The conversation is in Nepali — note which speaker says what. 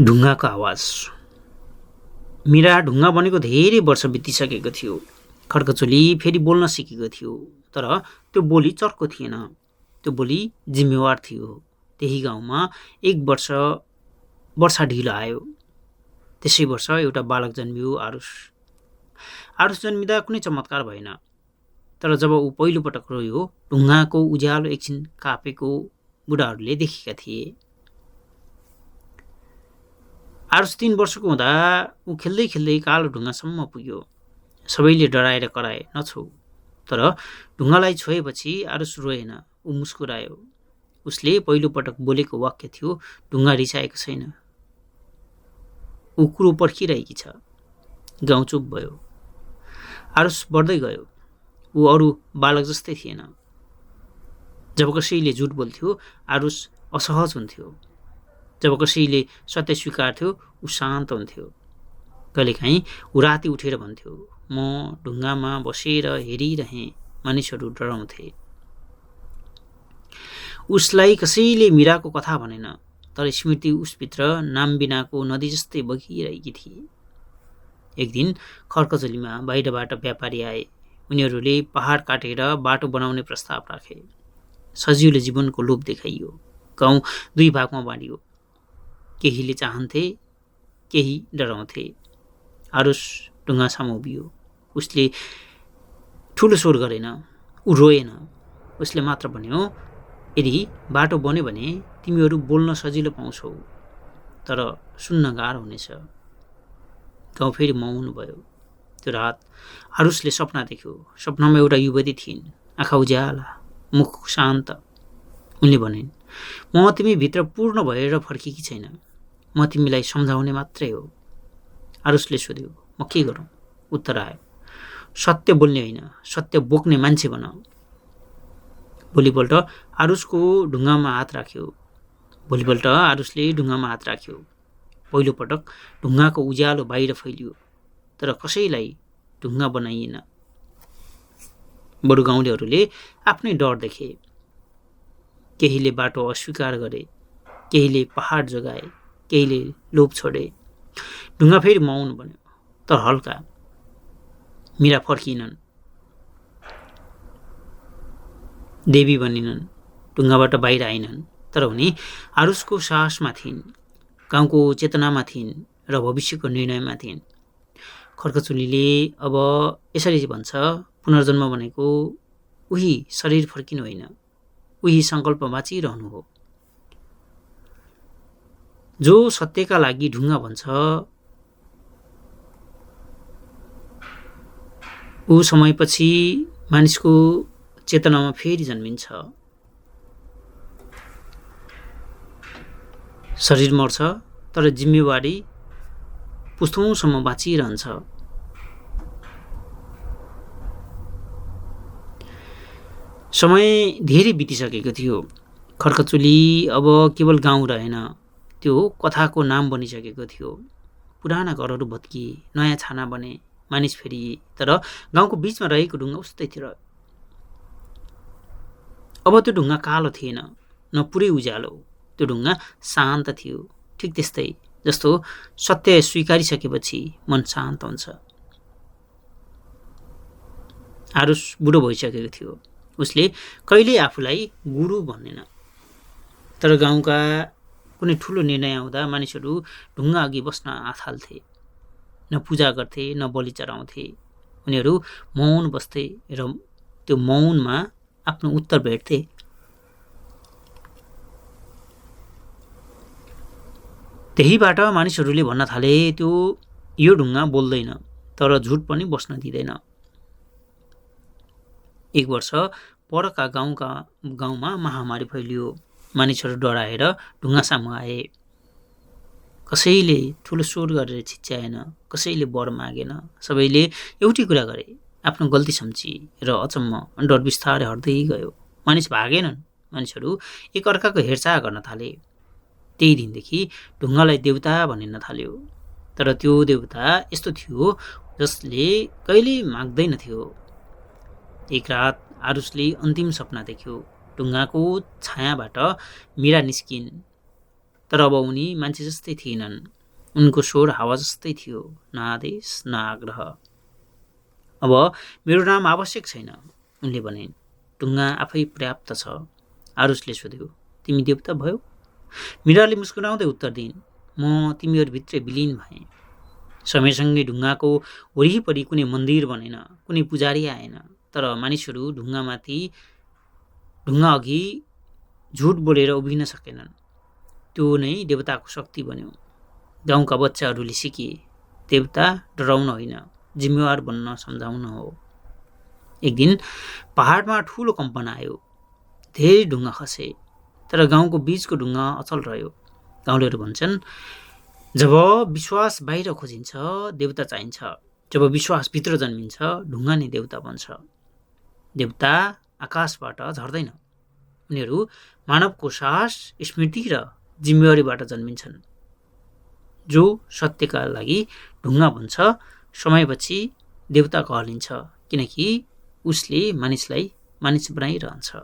Speaker 1: ढुङ्गाको आवाज। मीरा ढुङ्गा बनेको धेरै वर्ष बितिसकेको थियो। खड्कचोली फेरि बोल्न सिकेको थियो, तर त्यो बोली चर्को थिएन। त्यो बोली जिम्मेवार थियो। त्यही गाउँमा एक वर्षा ढिलो आयो। त्यसै वर्ष एउटा बालक जन्मियो, आरुष। आरुष जन्मिँदा कुनै चमत्कार भएन, तर जब ऊ पहिलोपटक रोयो, ढुङ्गाको उज्यालो एकछिन कापेको बुढाहरूले देखेका थिए। आरुष 3 वर्षको हुँदा ऊ खेल्दै खेल्दै कालो ढुङ्गासम्म पुग्यो। सबैले डराएर कराए, नछो। तर ढुङ्गालाई छोएपछि आरुष रोएन, ऊ मुस्कुरायो। उसले पहिलोपटक बोलेको वाक्य थियो, ढुङ्गा रिसाएको छैन, ऊ कुरो पर्खिरहेकी छ। गाउँ चुप भयो। आरुष बढ्दै गयो। ऊ अरू बालक जस्तै थिएन। जब कसैले झुट बोल्थ्यो, आरुष असहज हुन्थ्यो। जब कसैले सत्य स्वीकार्थ्यो, ऊ शान्त हुन्थ्यो। कहिलेकाहीँ ऊ राति उठेर भन्थ्यो, म ढुङ्गामा बसेर हेरिरहेँ, मानिसहरू डराउँथे। उसलाई कसैले मीराको कथा भनेन, तर स्मृति उसभित्र नाम बिनाको नदी जस्तै बगिरहेकी थिए। एक दिन खड्कचोलीमा बाहिरबाट व्यापारी आए। उनीहरूले पहाड काटेर बाटो बनाउने प्रस्ताव राखे। सजिलो जीवनको लोभ देखाइयो। गाउँ 2 भागमा बाँडियो। केहीले चाहन्थे, केही डराउँथे। आरुष ढुङ्गा सामु उभियो। उसले ठुलो स्वर गरेन, ऊ रोएन। उसले मात्र भन्यो, यदि बाटो बन्यो भने तिमीहरू बोल्न सजिलो पाउँछौ, तर सुन्न गाह्रो हुनेछ। गाउँ फेरि मौन भयो। त्यो रात आरुषले सपना देख्यो। सपनामा एउटा युवती थिइन्, आँखा उज्याला, मुख शान्त। उनले भनिन्, म तिमी भित्र पूर्ण भएर फर्केकी छैन, म तिमीलाई सम्झाउने मात्रै हो। आरुषले सोध्यो, म के गरौँ? उत्तर आयो, सत्य बोल्ने होइन, सत्य बोक्ने मान्छे बन। भोलिपल्ट आरुषको ढुङ्गामा हात राख्यो। भोलिपल्ट आरुषले ढुङ्गामा हात राख्यो। पहिलोपटक ढुङ्गाको उज्यालो बाहिर फैलियो, तर कसैलाई ढुङ्गा बनाइएन। बरु गाउँलेहरूले आफ्नै डर देखे। केहीले बाटो अस्वीकार गरे, केहीले पहाड जोगाए, केहीले लोभ छोडे। ढुङ्गा फेरि मौन बन्यो, तर हल्का। मीरा फर्किनन्, देवी बनिनन्, ढुङ्गाबाट बाहिर आइनन्, तर उनी आरुषको साहसमा थिइन्, गाउँको चेतनामा थिइन् र भविष्यको निर्णयमा थिइन्। खड्कचोलीले अब यसरी भन्छ, पुनर्जन्म भनेको उही शरीर फर्किनु होइन, उही सङ्कल्प बाँचिरहनु हो। जो सत्यका लागि ढुङ्गा भन्छ, ऊ समयपछि मानिसको चेतनामा फेरि जन्मिन्छ। शरीर मर्छ, तर जिम्मेवारी पुस्तौँसम्म बाँचिरहन्छ। समय धेरै बितिसकेको थियो। खड्कचोली अब केवल गाउँ रहेन, त्यो कथाको नाम बनिसकेको थियो। पुराना घरहरू भत्किए, नयाँ छाना बने, मानिस फेरिए, तर गाउँको बिचमा रहेको ढुङ्गा उस्तै थियो। अब त्यो ढुङ्गा कालो थिएन, न पुरै उज्यालो। त्यो ढुङ्गा शान्त थियो, ठिक त्यस्तै जस्तो सत्य स्वीकारिसकेपछि मन शान्त हुन्छ। आरुष बुढो भइसकेको थियो। उसले कहिल्यै आफूलाई गुरु भन्नेन, तर गाउँका कुनै ठुलो निर्णय आउँदा मानिसहरू ढुङ्गा अघि बस्न थाल्थे। न पूजा गर्थे, न बलि चढाउँथे। उनीहरू मौन बस्थे र त्यो मौनमा आफ्नो उत्तर भेट्थे। त्यहीबाट मानिसहरूले भन्न थाले, त्यो यो ढुङ्गा बोल्दैन, तर झुट पनि बस्न दिँदैन। एक वर्ष परका गाउँमा महामारी फैलियो। मानिसहरू डराएर ढुङ्गा सामु आए। कसैले ठुलो स्वर गरेर चिच्याएन, कसैले वर मागेन। सबैले एउटै कुरा गरे, आफ्नो गल्ती सम्झी र अचम्म डर बिस्तारै हट्दै गयो। मानिस भागेनन्, मानिसहरू एक अर्काको हेरचाह गर्न थाले। त्यही दिनदेखि ढुङ्गालाई देवता भनिन थाल्यो। तर त्यो देवता यस्तो थियो जसले कहिल्यै माग्दैन थियो। एक रात आरुषले अन्तिम सपना देख्यो। ढुङ्गाको छायाबाट मीरा निस्किन्। तर अब उनी मान्छे जस्तै थिएनन्। उनको स्वर हावा जस्तै थियो, न आदेश न आग्रह। अब मेरो नाम आवश्यक छैन, उनले भनिन्। ढुङ्गा आफै पर्याप्त छ। आरुषले सोध्यो, तिमी देवता भयो? मीराले मुस्कुराउँदै उत्तर दिइन्, म तिमीहरूभित्रै विलिन भएँ। समयसँगै ढुङ्गाको वरिपरि कुनै मन्दिर बनेन, कुनै पुजारी आएन, तर मानिसहरू ढुङ्गा अघि झुट बोलेर उभिन सकेनन्। त्यो नै देवताको शक्ति बन्यो। गाउँका बच्चाहरूले सिके, देवता डराउन होइन, जिम्मेवार बन्न सम्झाउन हो। एक दिन पहाडमा ठुलो कम्पन आयो। धेरै ढुङ्गा खसे, तर गाउँको बीचको ढुङ्गा अचल रह्यो। गाउँलेहरू भन्छन्, जब विश्वास बाहिर खोजिन्छ, देवता चाहिन्छ। जब विश्वास भित्र जन्मिन्छ, ढुङ्गा नै देवता बन्छ। देवता आकाशबाट झर्दैन, उनीहरू मानवको साहस, स्मृति र जिम्मेवारीबाट जन्मिन्छन्। जो सत्यका लागि ढुङ्गा बन्छ, समयपछि देवता कहलिन्छ, किनकि उसले मानिसलाई मानिस बनाइरहन्छ।